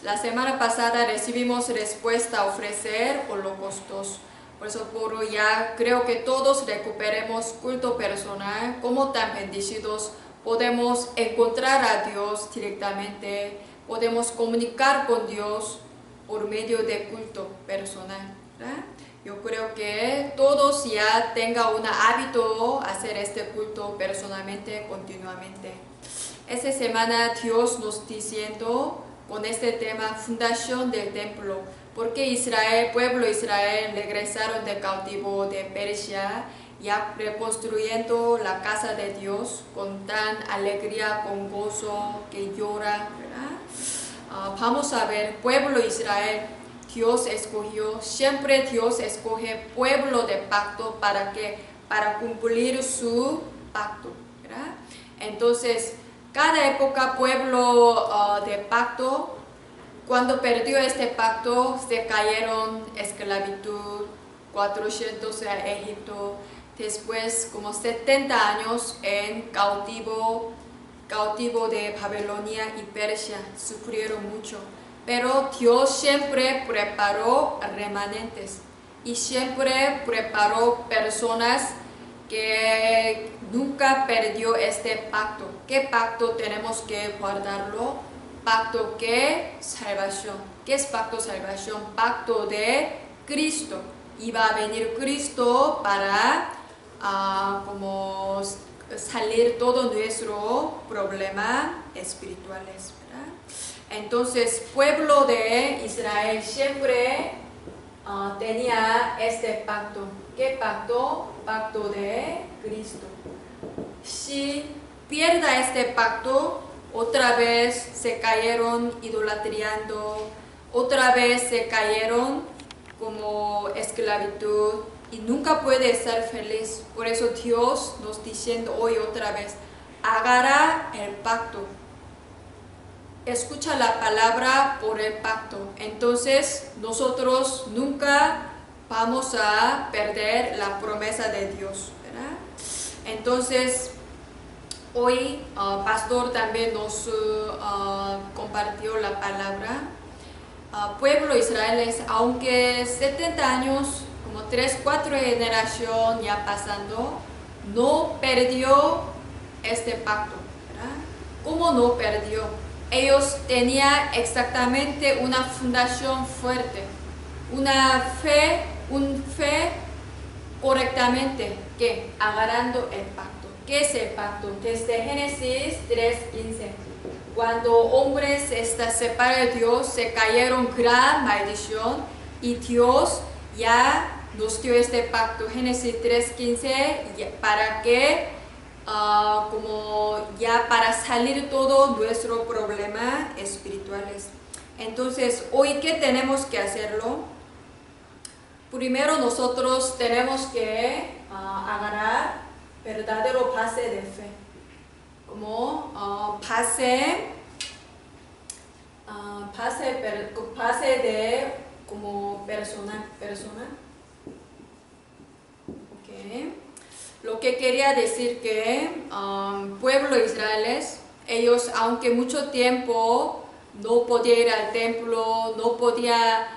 La semana pasada recibimos respuesta a ofrecer holocaustos. Por eso ya creo que todos recuperemos culto personal. Como tan bendecidos podemos encontrar a Dios directamente. Podemos comunicar con Dios por medio de culto personal, ¿verdad? Yo creo que todos ya tengan un hábito hacer este culto personalmente, continuamente. Esta semana Dios nos diciendo con este tema, fundación del templo, porque Israel, pueblo Israel, regresaron de cautivo de Persia, ya reconstruyendo la casa de Dios con tan alegría, con gozo, que llora, ¿verdad? Vamos a ver, pueblo Israel, Dios escogió, siempre Dios escoge pueblo de pacto para cumplir su pacto, ¿verdad? Entonces, cada época pueblo de pacto, cuando perdió este pacto, se cayeron esclavitud, 400 a Egipto, después como 70 años en cautivo de Babilonia y Persia, sufrieron mucho. Pero Dios siempre preparó remanentes y siempre preparó personas que nunca perdió este pacto. ¿Qué pacto tenemos que guardarlo? Pacto que salvación. ¿Qué es pacto salvación? Pacto de Cristo. Iba a venir Cristo para como salir todo nuestro problema espirituales, ¿verdad? Entonces, pueblo de Israel siempre tenía este pacto. ¿Qué pacto? Pacto de Cristo. Si pierda este pacto, otra vez se cayeron idolatrando, otra vez se cayeron como esclavitud y nunca puede ser feliz. Por eso Dios nos diciendo hoy otra vez, agarra el pacto. Escucha la palabra por el pacto. Entonces nosotros nunca vamos a perder la promesa de Dios, ¿verdad? Entonces hoy pastor también nos compartió la palabra. Pueblo Israel, aunque 70 años, como 3, 4 generaciones ya pasando, no perdió este pacto, ¿verdad? ¿Cómo no perdió? Ellos tenían exactamente una fundación fuerte, una fe correctamente, que agarrando el pacto. ¿Qué es el pacto? Desde Génesis 3:15. Cuando hombres se separaron de Dios, se cayeron gran maldición y Dios ya nos dio este pacto, Génesis 3:15, para que como ya para salir todo nuestro problema espirituales. Entonces, hoy, ¿qué tenemos que hacerlo? Primero nosotros tenemos que agarrar verdadero base de fe, como base de como persona. Okay. Lo que quería decir que pueblo Israel, ellos aunque mucho tiempo no podía ir al templo, no podía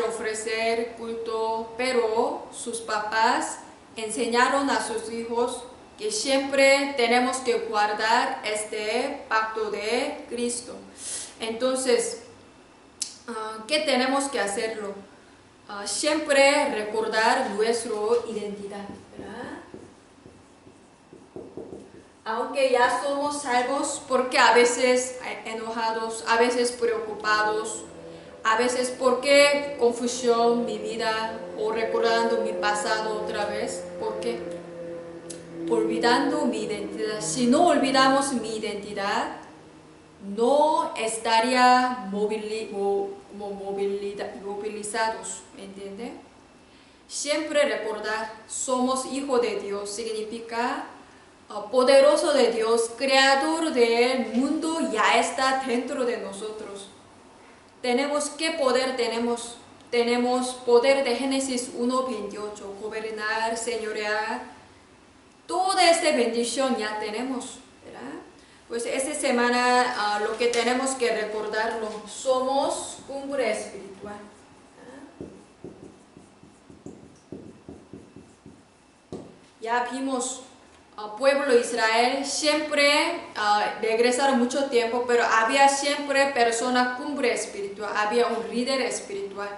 ofrecer culto, pero sus papás enseñaron a sus hijos que siempre tenemos que guardar este pacto de Cristo. Entonces, ¿qué tenemos que hacerlo? Siempre recordar nuestra identidad, ¿verdad? Aunque ya somos salvos, porque a veces enojados, a veces preocupados, a veces porque confusión mi vida o recordando mi pasado otra vez. ¿Por qué? Olvidando mi identidad. Si no olvidamos mi identidad, no estaría movilizados, ¿me entiende? Siempre recordar, somos hijos de Dios, significa poderoso de Dios, creador del mundo, ya está dentro de nosotros. Tenemos, ¿qué poder tenemos? Tenemos poder de Génesis 1:28, gobernar, señorear. Toda esta bendición ya tenemos, ¿verdad? Pues esta semana lo que tenemos que recordarlo, somos cumbre espiritual. Ya vimos pueblo de Israel, siempre regresaron mucho tiempo, pero había siempre persona cumbre espiritual, había un líder espiritual.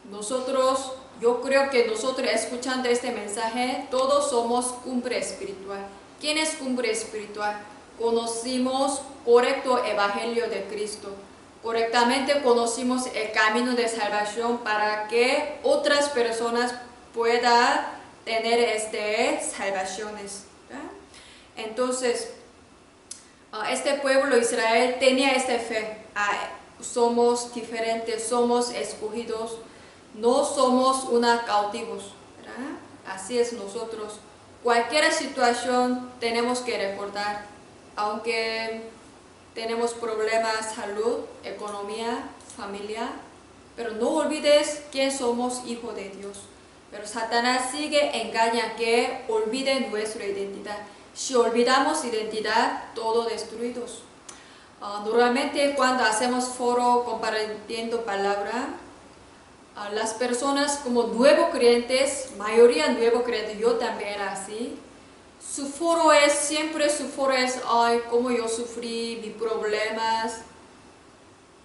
Nosotros, yo creo que nosotros escuchando este mensaje, todos somos cumbre espiritual. ¿Quién es cumbre espiritual? Conocimos correcto evangelio de Cristo. Correctamente conocimos el camino de salvación para que otras personas puedan tener salvaciones. Entonces, este pueblo de Israel tenía esta fe. Somos diferentes, somos escogidos, no somos cautivos. ¿Verdad? Así es nosotros. Cualquier situación tenemos que recordar, aunque tenemos problemas, salud, economía, familia, pero no olvides que somos hijos de Dios. Pero Satanás sigue engañando que olviden nuestra identidad. Si olvidamos identidad, todo destruidos. Normalmente cuando hacemos foro compartiendo palabra, las personas como nuevos creyentes, mayoría nuevos creyentes, yo también era así, siempre su foro es, ay, cómo yo sufrí, mis problemas,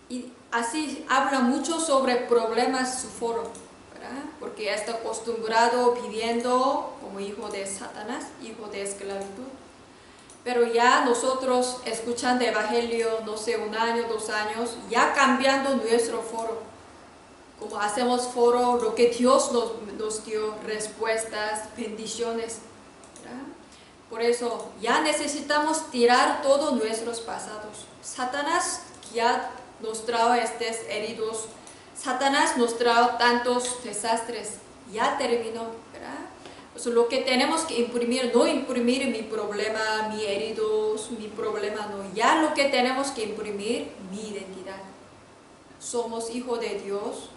y así habla mucho sobre problemas su foro, ¿verdad? Porque está acostumbrado viviendo como hijo de Satanás, hijo de esclavitud. Pero ya nosotros escuchando el evangelio, no sé, 1 año, 2 años, ya cambiando nuestro foro. Como hacemos foro, lo que Dios nos dio, respuestas, bendiciones. ¿Verdad? Por eso ya necesitamos tirar todos nuestros pasados. Satanás ya nos trajo estos heridos. Satanás nos trajo tantos desastres. Ya terminó. ¿Verdad? Pues lo que tenemos que imprimir, no imprimir mi problema, mis heridos, mi problema, no. Ya lo que tenemos que imprimir, mi identidad. Somos hijos de Dios.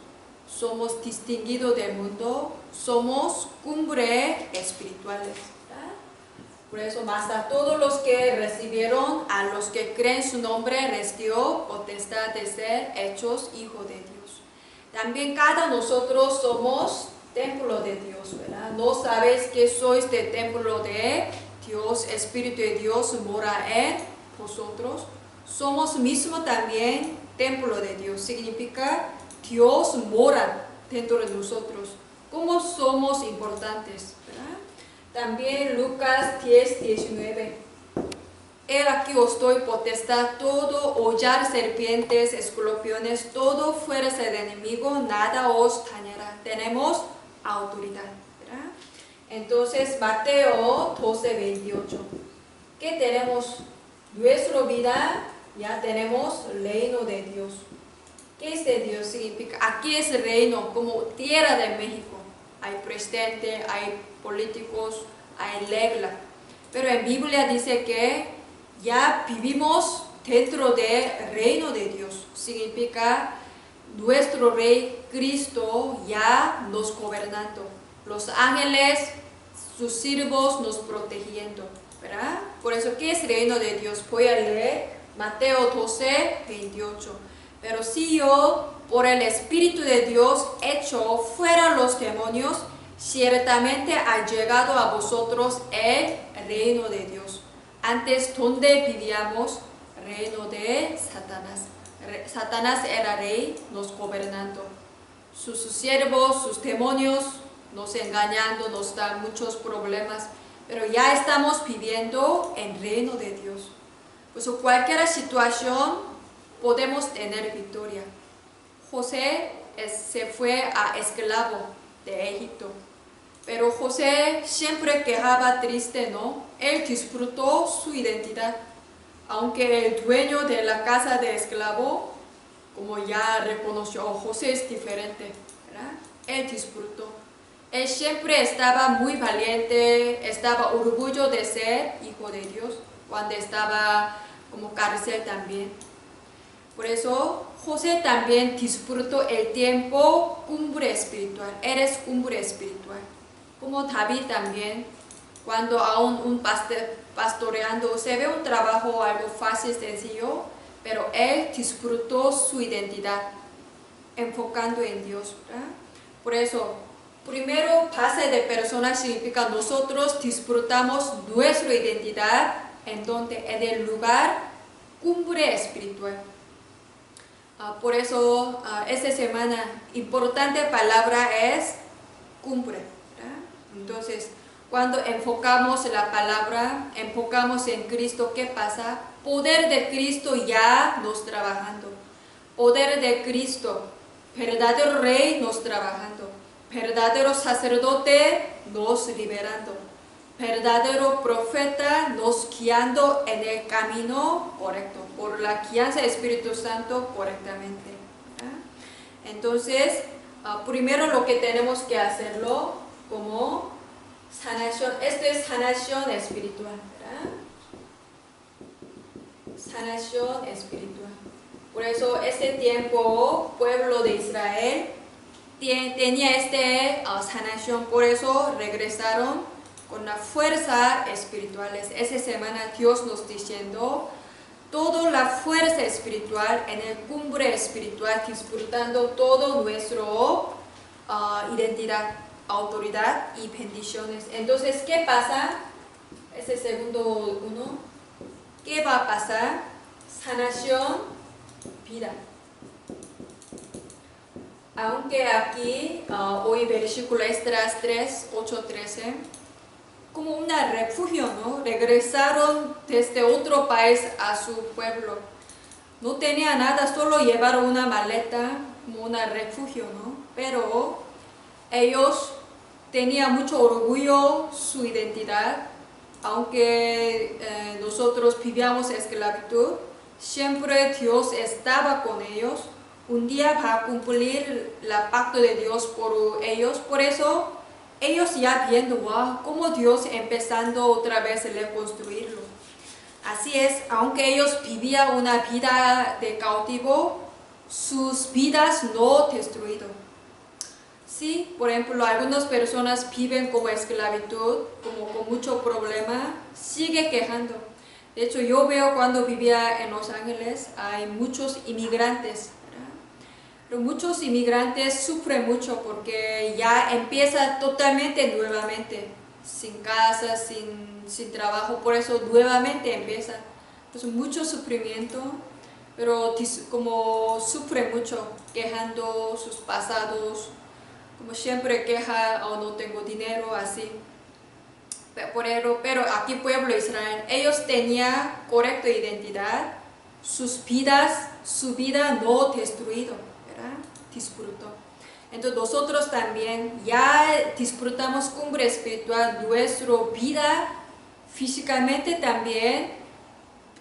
Somos distinguidos del mundo, somos cumbre espirituales. ¿Verdad? Por eso, más a todos los que recibieron, a los que creen su nombre, les dio potestad de ser hechos hijos de Dios. También cada nosotros somos templo de Dios, ¿verdad? ¿No sabéis que sois del templo de Dios? Espíritu de Dios mora en vosotros. Somos mismo también templo de Dios. Significa Dios mora dentro de nosotros. ¿Cómo somos importantes? ¿Verdad? También Lucas 10:19. He aquí os doy potestad todo, hollar serpientes, escorpiones, todo fuerza del enemigo, nada os dañará. Tenemos autoridad. ¿Verdad? Entonces Mateo 12:28. ¿Qué tenemos? Nuestra vida, ya tenemos reino de Dios. ¿Qué es de Dios? Significa, aquí es el reino, como tierra de México. Hay presidente, hay políticos, hay regla. Pero en Biblia dice que ya vivimos dentro del reino de Dios. Significa, nuestro Rey Cristo ya nos gobernando. Los ángeles, sus siervos nos protegiendo. ¿Verdad? Por eso, ¿qué es el reino de Dios? Voy a leer Mateo 12:28. Pero si yo, por el Espíritu de Dios, echo fuera los demonios, ciertamente ha llegado a vosotros el reino de Dios. Antes, ¿dónde vivíamos? Reino de Satanás. Satanás era rey, nos gobernando. Sus siervos, sus demonios, nos engañando, nos dan muchos problemas. Pero ya estamos viviendo en reino de Dios. Pues cualquier situación podemos tener victoria. José se fue a esclavo de Egipto, pero José siempre quejaba triste, ¿no? Él disfrutó su identidad, aunque el dueño de la casa de esclavo, como ya reconoció, José es diferente, ¿verdad? Él disfrutó. Él siempre estaba muy valiente, estaba orgulloso de ser hijo de Dios, cuando estaba como cárcel también. Por eso, José también disfrutó el tiempo cumbre espiritual. Eres cumbre espiritual. Como David también, cuando aún un pastoreando. Se ve un trabajo algo fácil, sencillo, pero él disfrutó su identidad, enfocando en Dios, ¿verdad? Por eso, primero, base de persona significa nosotros disfrutamos nuestra identidad en donde, en el lugar cumbre espiritual. Por eso, esta semana, importante palabra es cumbre, ¿verdad? Entonces, cuando enfocamos la palabra, enfocamos en Cristo, ¿qué pasa? Poder de Cristo ya nos trabajando. Poder de Cristo, verdadero Rey nos trabajando. Verdadero sacerdote nos liberando. Verdadero profeta nos guiando en el camino correcto, por la guianza del Espíritu Santo correctamente, ¿verdad? Entonces, primero lo que tenemos que hacerlo como sanación. Esto es sanación espiritual, ¿verdad? Sanación espiritual. Por eso, este tiempo, pueblo de Israel tenía sanación, por eso regresaron con la fuerza espirituales. Esta semana Dios nos diciendo toda la fuerza espiritual en el cumbre espiritual, disfrutando todo nuestro identidad, autoridad y bendiciones. Entonces, ¿qué pasa? Ese segundo uno, ¿qué va a pasar? Sanación, vida. Aunque aquí, hoy versículo Esdras 3, 8, 13, como un refugio, ¿no? Regresaron desde otro país a su pueblo. No tenía nada, solo llevaron una maleta como un refugio, ¿no? Pero ellos tenían mucho orgullo, su identidad. Aunque nosotros vivíamos esclavitud, siempre Dios estaba con ellos. Un día va a cumplir el pacto de Dios por ellos. Por eso ellos ya viendo, wow, cómo Dios empezando otra vez a reconstruirlo. Así es, aunque ellos vivían una vida de cautivo, sus vidas no destruidas. Sí, por ejemplo, algunas personas viven como esclavitud, como con mucho problema, sigue quejando. De hecho, yo veo cuando vivía en Los Ángeles, hay muchos inmigrantes, ¿verdad? Pero muchos inmigrantes sufren mucho porque ya empieza totalmente nuevamente, sin casa, sin trabajo, por eso nuevamente empieza. Entonces, mucho sufrimiento, pero como sufren mucho, quejando sus pasados, como siempre queja, o no tengo dinero, así. Pero aquí pueblo de Israel, ellos tenían correcta identidad, su vida no destruido, ¿verdad? Disfrutó. Entonces nosotros también ya disfrutamos cumbre espiritual, nuestra vida físicamente también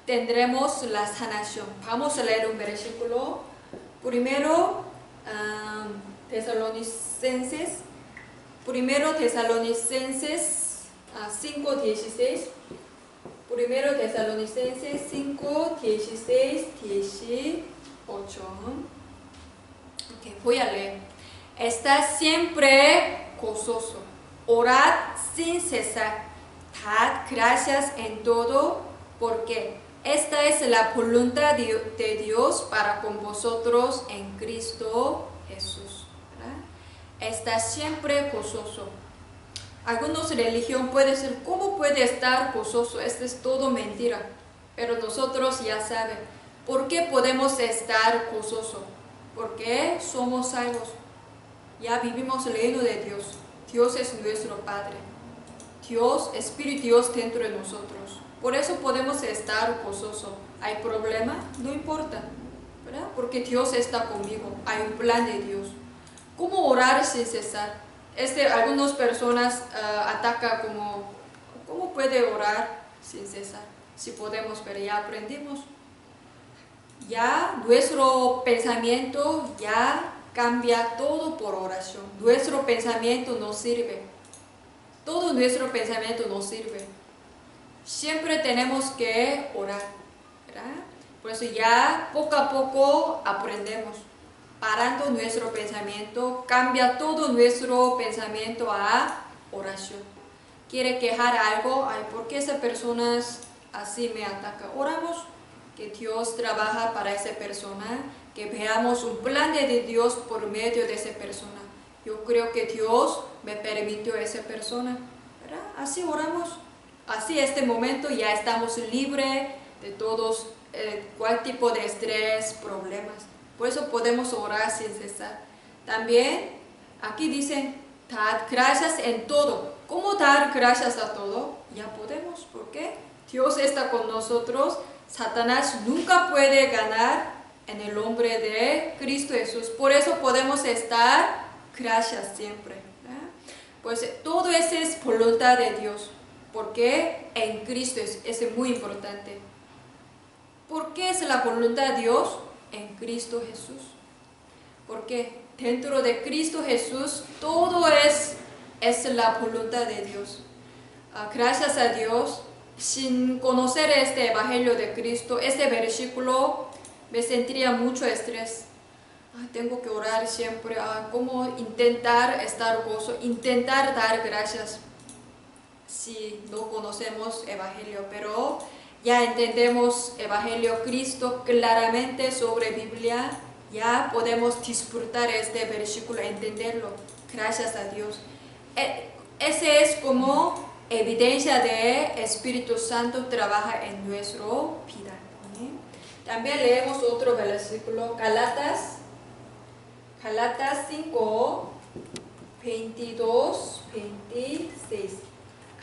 tendremos la sanación. Vamos a leer un versículo. Primero, Tesalonicenses 5:16. Primero Tesalonicenses 5:16, 18. Okay, voy a leer. Estad siempre gozoso, orad sin cesar, dad gracias en todo, porque esta es la voluntad de Dios para con vosotros en Cristo Jesús. Está siempre gozoso. Algunos religión puede decir, ¿cómo puede estar gozoso? Esto es todo mentira. Pero nosotros ya saben, ¿por qué podemos estar gozoso? Porque somos salvos. Ya vivimos el reino de Dios. Dios es nuestro Padre. Dios, Espíritu Dios dentro de nosotros. Por eso podemos estar gozoso. ¿Hay problema? No importa, ¿verdad? Porque Dios está conmigo. Hay un plan de Dios. ¿Cómo orar sin cesar? Algunas personas atacan como, ¿cómo puede orar sin cesar? Si podemos, pero ya aprendimos. Ya nuestro pensamiento ya cambia todo por oración. Nuestro pensamiento nos sirve. Todo nuestro pensamiento nos sirve. Siempre tenemos que orar, ¿verdad? Por eso ya poco a poco aprendemos. Parando nuestro pensamiento, cambia todo nuestro pensamiento a oración. quiere quejar algo, ay, ¿por qué esa persona así me ataca? Oramos que Dios trabaja para esa persona, que veamos un plan de Dios por medio de esa persona. Yo creo que Dios me permitió a esa persona, ¿verdad? Así oramos. Así este momento ya estamos libres de todos, cual tipo de estrés, problemas. Por eso podemos orar sin cesar. También aquí dicen, dar gracias en todo. ¿Cómo dar gracias a todo? Ya podemos. ¿Por qué? Dios está con nosotros. Satanás nunca puede ganar en el nombre de Cristo Jesús. Por eso podemos estar gracias siempre. Pues todo eso es voluntad de Dios. Porque en Cristo es muy importante. ¿Por qué es la voluntad de Dios? En Cristo Jesús. Porque dentro de Cristo Jesús todo es la voluntad de Dios. Gracias a Dios, sin conocer este Evangelio de Cristo, este versículo, me sentiría mucho estrés. Tengo que orar siempre, cómo intentar estar gozo, intentar dar gracias si no conocemos Evangelio, pero ya entendemos Evangelio Cristo claramente sobre Biblia, ya podemos disfrutar este versículo, entenderlo, gracias a Dios. Ese es como evidencia de Espíritu Santo trabaja en nuestra vida. También leemos otro versículo, Gálatas 5, 22, 26.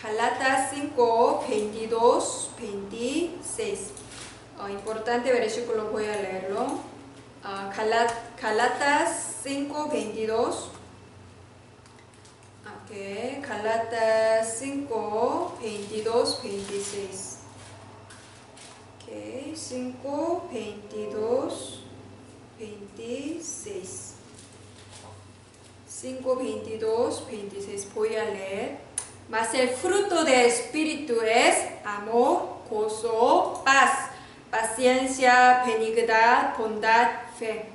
Gálatas 5, 22, 26. Importante versículo, voy a leerlo. Gálatas 5, 22. Gálatas 5, 22, 26. 5, 22, 26. 5, 22, 26. Voy a leer. Mas el fruto del Espíritu es amor, gozo, paz, paciencia, benignidad, bondad, fe,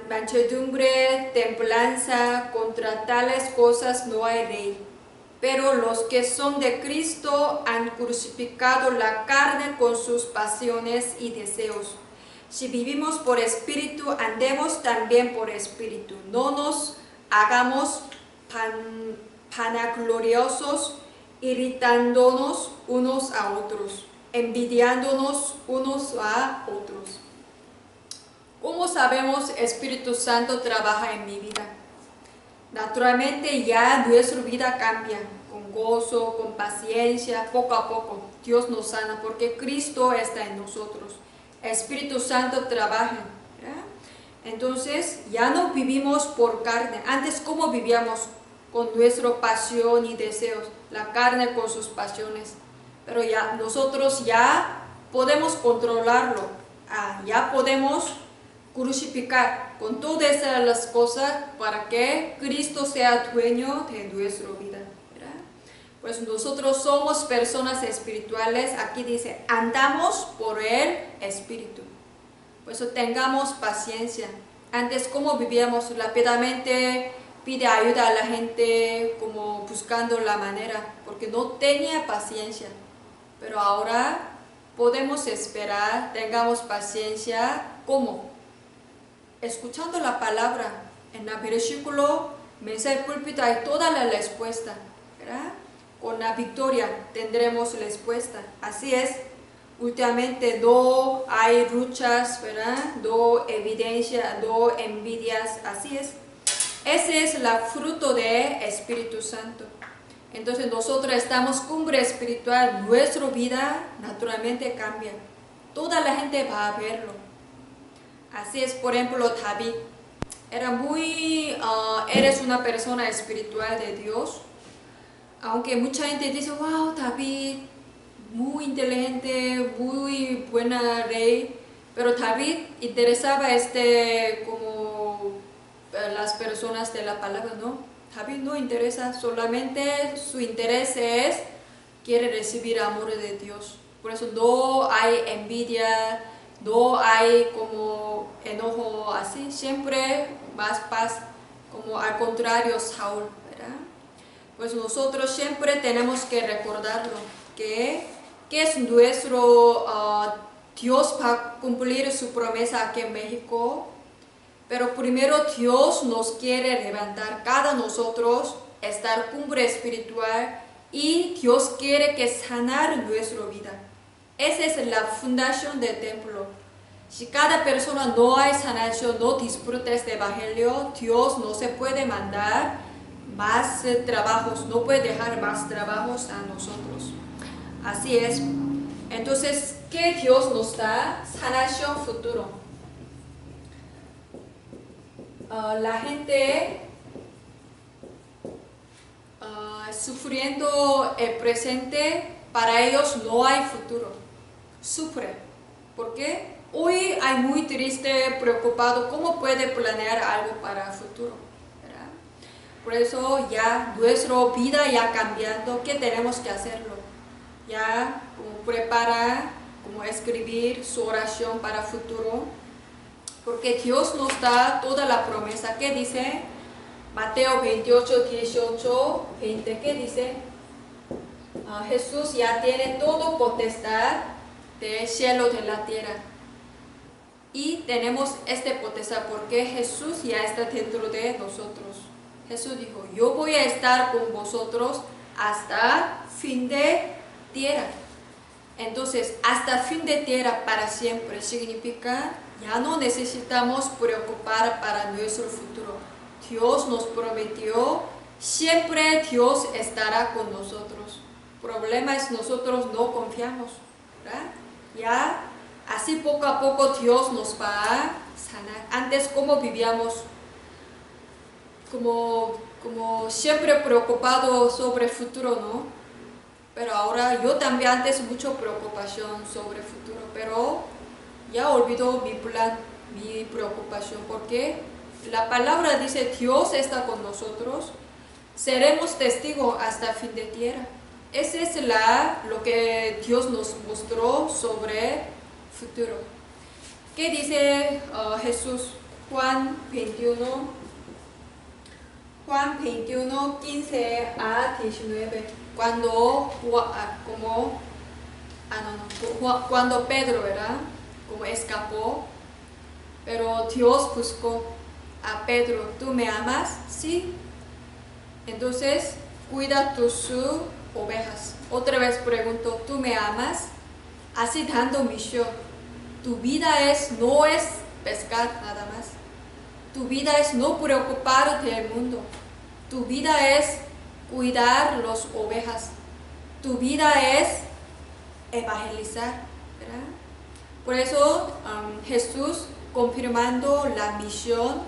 mansedumbre, templanza. Contra tales cosas no hay ley. Pero los que son de Cristo han crucificado la carne con sus pasiones y deseos. Si vivimos por espíritu, andemos también por espíritu. No nos hagamos vanagloriosos, irritándonos unos a otros, envidiándonos unos a otros. ¿Cómo sabemos Espíritu Santo trabaja en mi vida? Naturalmente ya nuestra vida cambia, con gozo, con paciencia, poco a poco. Dios nos sana porque Cristo está en nosotros. Espíritu Santo trabaja. ¿Verdad? Entonces ya no vivimos por carne. Antes, ¿cómo vivíamos? Con nuestra pasión y deseos, la carne con sus pasiones. Pero ya nosotros ya podemos controlarlo. Ya podemos crucificar con todas las cosas para que Cristo sea dueño de nuestra vida. ¿Verdad? Pues nosotros somos personas espirituales. Aquí dice, andamos por el Espíritu. Por eso tengamos paciencia. Antes, ¿cómo vivíamos? Rápidamente pide ayuda a la gente, como buscando la manera, porque no tenía paciencia. Pero ahora podemos esperar, tengamos paciencia. ¿Cómo? Escuchando la palabra. En el versículo, mensaje púlpito, hay toda la respuesta, ¿verdad? Con la victoria tendremos respuesta. Así es. Últimamente no hay luchas, ¿verdad? No evidencia, no envidias. Así es. Ese es el fruto del Espíritu Santo. Entonces nosotros estamos cumbre espiritual, nuestra vida naturalmente cambia. Toda la gente va a verlo. Así es, por ejemplo, David. Eres una persona espiritual de Dios. Aunque mucha gente dice, wow, David, muy inteligente, muy buena rey. Pero David interesaba como las personas de la palabra, no. David no interesa, solamente su interés es, quiere recibir amor de Dios. Por eso no hay envidia, no hay como enojo así, siempre más paz, como al contrario Saúl, ¿verdad? Pues nosotros siempre tenemos que recordarlo, que es nuestro Dios para cumplir su promesa aquí en México. Pero primero Dios nos quiere levantar cada nosotros, estar cumbre espiritual, y Dios quiere que sanar nuestra vida. Esa es la fundación del templo. Si cada persona no hay sanación, no disfruta este evangelio, Dios no se puede mandar más trabajos, no puede dejar más trabajos a nosotros. Así es. Entonces, ¿qué Dios nos da? Sanación futuro. La gente sufriendo el presente, para ellos no hay futuro. Sufre. ¿Por qué? Hoy hay muy triste, preocupado, ¿cómo puede planear algo para el futuro? ¿Verdad? Por eso ya nuestra vida ya cambiando, ¿qué tenemos que hacerlo? Ya como preparar, como escribir su oración para el futuro, porque Dios nos da toda la promesa. ¿Qué dice? Mateo 28, 18, 20, ¿qué dice? Jesús ya tiene todo potestad del cielo, de la tierra. Y tenemos este potestad porque Jesús ya está dentro de nosotros. Jesús dijo, yo voy a estar con vosotros hasta fin de tierra. Entonces, hasta fin de tierra para siempre significa ya no necesitamos preocupar para nuestro futuro. Dios nos prometió, siempre Dios estará con nosotros. El problema es nosotros no confiamos, ¿verdad? Ya así poco a poco Dios nos va a sanar. Antes, ¿cómo vivíamos? Como siempre preocupado sobre el futuro, ¿no? Pero ahora yo también antes mucha preocupación sobre el futuro, pero ya olvidó mi plan, mi preocupación, porque la palabra dice Dios está con nosotros, seremos testigos hasta fin de tierra. Ese es lo que Dios nos mostró sobre el futuro. ¿Qué dice Jesús? Juan 21, 15 a 19. Cuando Pedro, ¿verdad? Como escapó, pero Dios buscó a Pedro. ¿Tú me amas? Sí. Entonces, cuida tus ovejas. Otra vez pregunto, ¿tú me amas? Así dando misión. Tu vida no es pescar nada más. Tu vida es no preocuparte del mundo. Tu vida es cuidar las ovejas. Tu vida es evangelizar, ¿verdad? Por eso Jesús confirmando la misión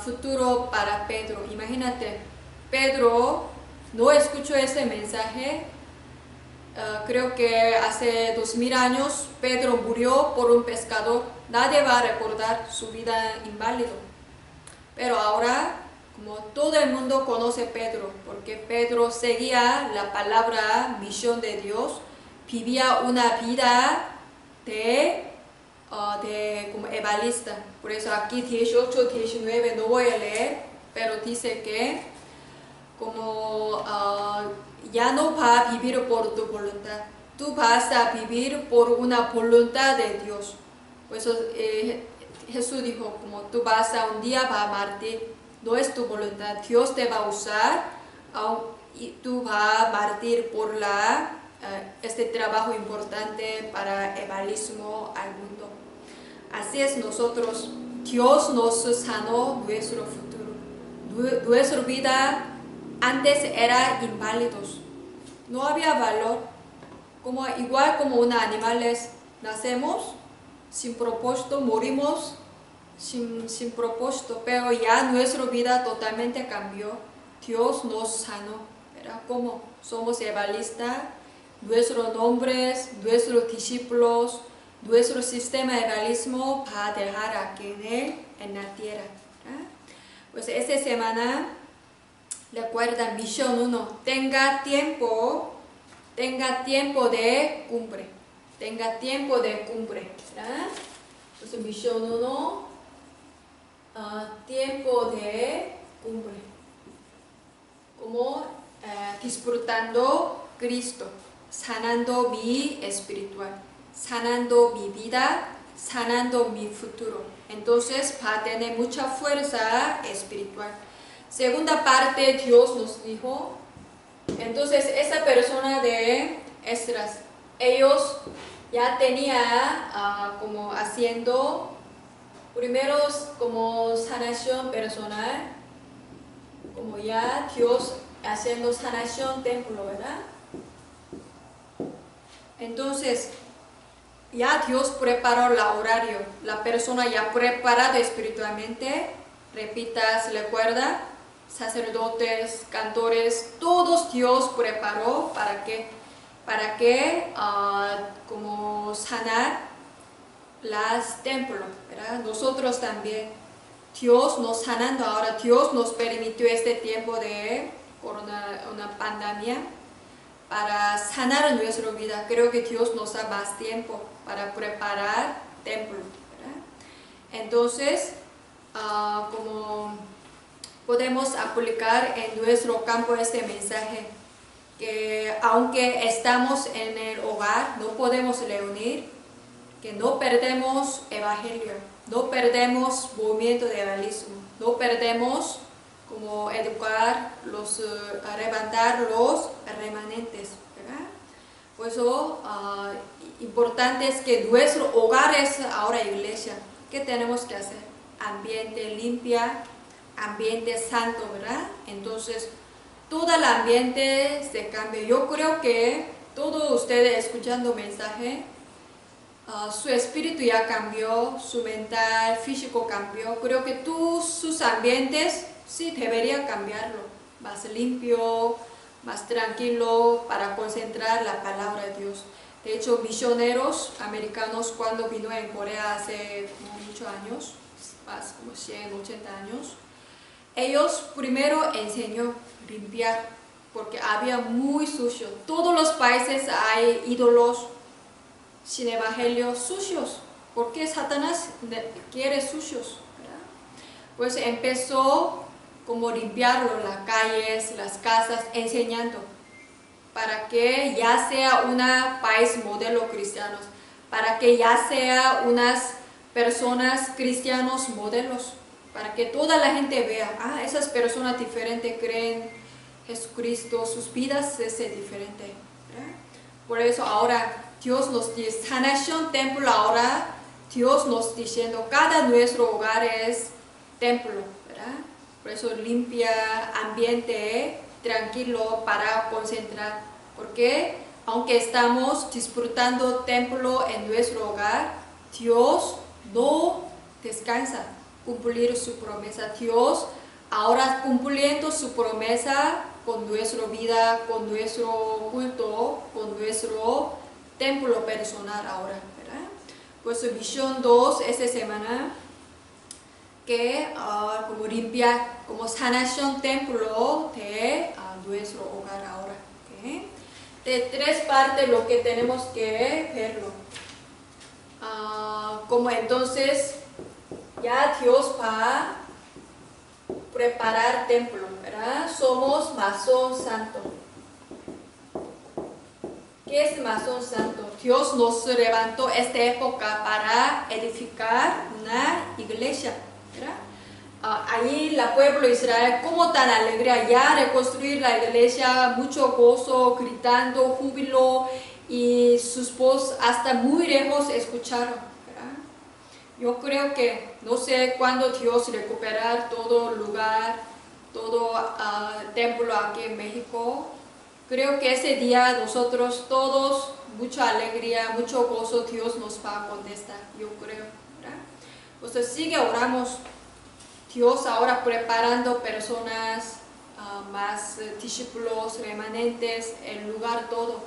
futuro para Pedro. Imagínate, Pedro no escuchó ese mensaje. Creo que hace 2000 años Pedro murió por un pescador. Nadie va a recordar su vida inválido. Pero ahora, como todo el mundo conoce a Pedro, porque Pedro seguía la palabra, misión de Dios, vivía una vida como evangelista. Por eso aquí 18, 19 no voy a leer, pero dice que como ya no vas a vivir por tu voluntad, tú vas a vivir por una voluntad de Dios. Por eso Jesús dijo, como tú un día vas a martir, no es tu voluntad, Dios te va a usar y tú vas a martir por este trabajo importante para evangelismo al mundo. Así es nosotros, Dios nos sanó nuestro futuro. Nuestra vida antes era inválidos, no había valor, igual como unos animales, nacemos sin propósito, morimos sin propósito, pero ya nuestra vida totalmente cambió. Dios nos sanó, ¿verdad? ¿Cómo? Somos evangelistas, nuestros nombres, nuestros discípulos, nuestro sistema de evangelismo va a dejar aquí en la tierra, ¿verdad? Pues esta semana recuerda misión 1, tenga tiempo de cumbre, ¿verdad? Entonces misión 1, tiempo de cumbre. Como disfrutando Cristo, sanando mi espiritual, sanando mi vida, sanando mi futuro. Entonces va a tener mucha fuerza espiritual. Segunda parte, Dios nos dijo, entonces esa persona de Esdras, ellos ya tenía como haciendo primero como sanación personal, como ya Dios haciendo sanación templo, ¿verdad? Entonces ya Dios preparó el horario, la persona ya preparada espiritualmente, repitas, recuerda, sacerdotes, cantores, todos Dios preparó para que como sanar las templos, ¿verdad? Nosotros también, Dios nos sanando ahora, Dios nos permitió este tiempo de una pandemia para sanar nuestra vida. Creo que Dios nos da más tiempo para preparar templo, ¿verdad? Entonces, como podemos aplicar en nuestro campo este mensaje, que aunque estamos en el hogar, no podemos reunir, que no perdemos evangelio, no perdemos movimiento de evangelismo, no perdemos como educar, levantar los remanentes, ¿verdad? Por eso, importante es que nuestro hogar es ahora iglesia. ¿Qué tenemos que hacer? Ambiente limpia, ambiente santo, ¿verdad? Entonces, todo el ambiente se cambia. Yo creo que todos ustedes escuchando mensaje, su espíritu ya cambió, su mental, físico cambió. Creo que sus ambientes sí debería cambiarlo, más limpio, más tranquilo, para concentrar la palabra de Dios. De hecho, misioneros americanos cuando vino en Corea hace muchos años, más como 180 años, ellos primero enseñó a limpiar, porque había muy sucio. Todos los países hay ídolos sin evangelio sucios, porque Satanás quiere sucios, ¿verdad? Pues empezó como limpiarlo, las calles, las casas, enseñando, para que ya sea un país modelo cristianos, para que ya sea unas personas cristianos modelos, para que toda la gente vea, esas personas diferentes creen Jesucristo, sus vidas es diferente, ¿verdad? Por eso ahora Dios nos dice, sanación templo, ahora Dios nos diciendo, cada nuestro hogar es templo, ¿verdad? Por eso limpia, ambiente, tranquilo para concentrar, porque aunque estamos disfrutando templo en nuestro hogar, Dios no descansa cumplir su promesa. Dios ahora cumpliendo su promesa con nuestra vida, con nuestro culto, con nuestro templo personal ahora, ¿verdad? Pues visión 2 esta semana, que como limpiar, como sanación templo de nuestro hogar ahora, ¿okay? De 3 partes lo que tenemos que verlo, como entonces ya Dios va a preparar templo, ¿verdad? Somos masón santo. ¿Qué es masón santo? Dios nos levantó esta época para edificar una iglesia, ¿verdad? Ahí el pueblo de Israel, como tan alegría, ya reconstruir la iglesia, mucho gozo, gritando, júbilo, y sus voces hasta muy lejos escucharon, ¿verdad? Yo creo que no sé cuándo Dios recuperar todo lugar, todo templo aquí en México. Creo que ese día nosotros todos, mucha alegría, mucho gozo, Dios nos va a contestar, yo creo, ¿verdad? Pues sigue oramos. Dios ahora preparando personas, más discípulos, remanentes, el lugar todo.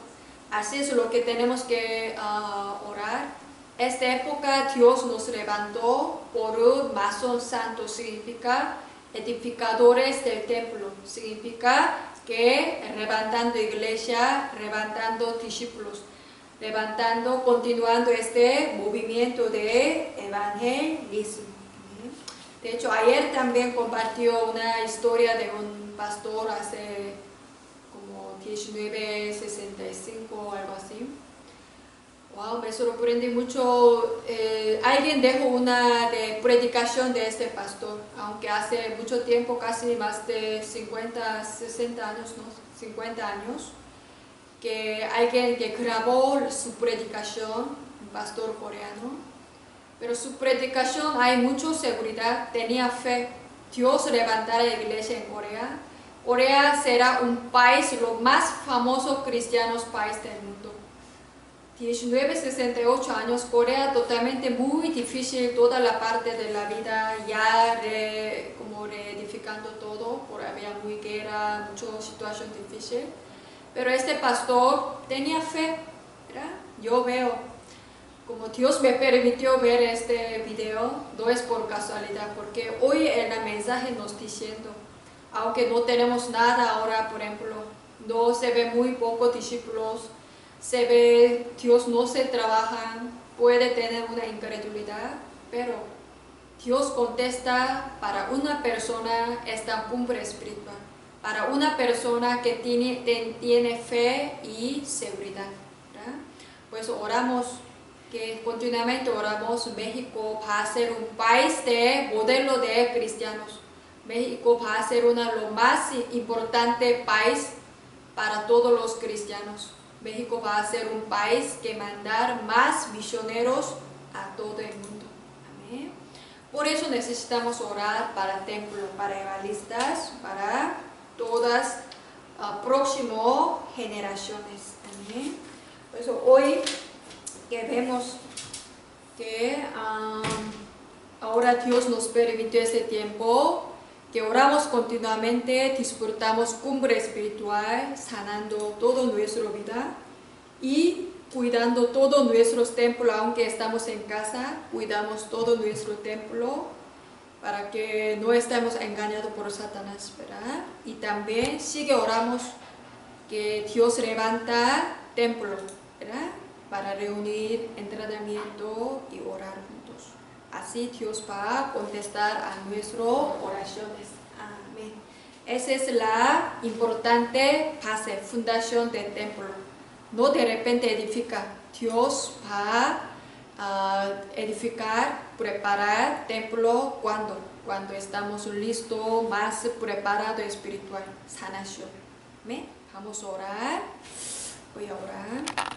Así es lo que tenemos que orar. Esta época Dios nos levantó por un masón santo, significa edificadores del templo, significa que levantando iglesia, levantando discípulos, levantando, continuando este movimiento de evangelismo. De hecho, ayer también compartió una historia de un pastor hace como 1965, algo así. Wow, me sorprende mucho. Alguien dejó una predicación de este pastor, aunque hace mucho tiempo, casi más de 50, 60 años, ¿no? 50 años, que alguien que grabó su predicación, un pastor coreano. Pero su predicación hay mucha seguridad, tenía fe. Dios levantará la iglesia en Corea. Corea será un país, lo más famoso cristianos país del mundo. 1968 años, Corea totalmente muy difícil, toda la parte de la vida ya como reedificando todo, por había muy guerra, mucha situación difícil. Pero este pastor tenía fe, ¿verdad? Yo veo, como Dios me permitió ver este video, no es por casualidad, porque hoy en el mensaje nos diciendo, aunque no tenemos nada ahora, por ejemplo, no se ve muy pocos discípulos, se ve Dios no se trabaja, puede tener una incredulidad, pero Dios contesta para una persona esta cumbre espiritual, para una persona que tiene fe y seguridad, ¿verdad? Pues oramos, que continuamente oramos, México va a ser un país de modelo de cristianos. México va a ser lo más importante país para todos los cristianos. México va a ser un país que mandar más misioneros a todo el mundo. Amén. Por eso necesitamos orar para templo, para evangelistas, para todas próximas generaciones. Amén. Por eso hoy que vemos que ahora Dios nos permitió este tiempo, que oramos continuamente, disfrutamos cumbre espiritual, sanando toda nuestra vida y cuidando todos nuestros templos, aunque estamos en casa, cuidamos todo nuestro templo para que no estemos engañados por Satanás, ¿verdad? Y también oramos que Dios levanta templo, ¿verdad? Para reunir entrenamiento y orar juntos. Así Dios va a contestar a nuestras oraciones. Amén. Esa es la importante base, fundación del templo. No de repente edifica. Dios va a edificar, preparar templo cuando estamos listos, más preparados espiritual, sanación. Amén. Vamos a orar. Voy a orar.